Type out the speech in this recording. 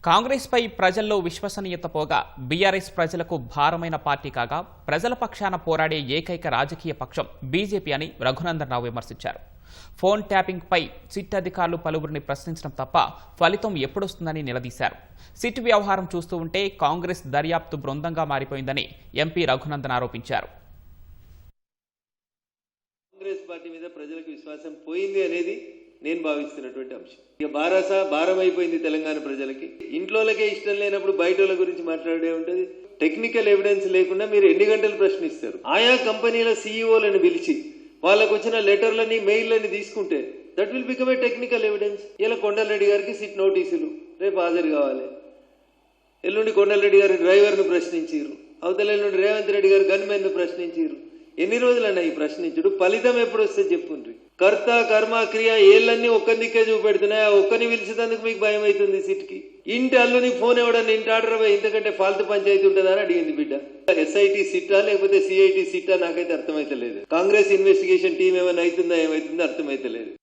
కాంగ్రెస్ పై ప్రజల్లో విశ్వసనీయత పోగా బీఆర్ఎస్ ప్రజలకు భారమైన పార్టీ కాగా ప్రజల పక్షాన పోరాడే ఏకైక రాజకీయ పక్షం బీజేపీ అని రఘునందన్ రావు విమర్శించారు. ఫోన్ ట్యాపింగ్ పై సిట్ అధికారులు పలువురిని ప్రశ్నించడం తప్ప ఫలితం ఎప్పుడొస్తుందని నిలదీశారు. సిట్ వ్యవహారం చూస్తూ ఉంటే కాంగ్రెస్ దర్యాప్తు బృందంగా మారిపోయిందని ఎంపీ రఘునందన్ ఆరోపించారు. కాంగ్రెస్ పార్టీ మీద ప్రజలకు విశ్వాసం పోయింది అనేది నేను భావిస్తున్నటువంటి అంశం. ఇక భారం అయిపోయింది తెలంగాణ ప్రజలకి. ఇంట్లోకే ఇష్టం లేనప్పుడు బయటోళ్ళ గురించి మాట్లాడే ఉంటది. టెక్నికల్ ఎవిడెన్స్ లేకుండా మీరు ఎన్ని గంటలు ప్రశ్నిస్తారు? ఆయా కంపెనీల సీఈఓలను పిలిచి వాళ్ళకు వచ్చిన లెటర్లని మెయిల్లని తీసుకుంటే that will become a technical evidence. ఇలా కొండలరెడ్డి గారికి సిట్ నోటీసులు రేపు హాజరు కావాలి. ఎల్లుండి కొండలరెడ్డి గారి డ్రైవర్ను ప్రశ్నించారు. అవతల ఎల్లుండి రేవంత్ రెడ్డి గారు గన్మెన్ను ప్రశ్నించారు. ఎన్ని రోజులన్నా ఈ ప్రశ్నించుడు? ఫలితం ఎప్పుడు వస్తే చెప్పుండ్రి. కర్త కర్మ క్రియ ఏళ్ళన్నీ ఒక్కదిక్కే చూపెడుతున్నాయి. ఒక్కని పిలిచేందుకు మీకు భయం అవుతుంది. సిట్కి ఇంటి అల్లుని ఫోన్ ఇవ్వడానికి ఇంటి ఆర్డర్ ఇంతకంటే ఫాల్తు పంచాయతీ ఉంటుందా అని అడిగింది బిడ్డ. ఎస్ఐటి సిట్టా లేకపోతే సిఐటి సిట్టా నాకైతే అర్థమైతలేదు. కాంగ్రెస్ ఇన్వెస్టిగేషన్ టీం ఏమైనా అవుతుందా ఏమైతుందో అర్థమైతలేదు.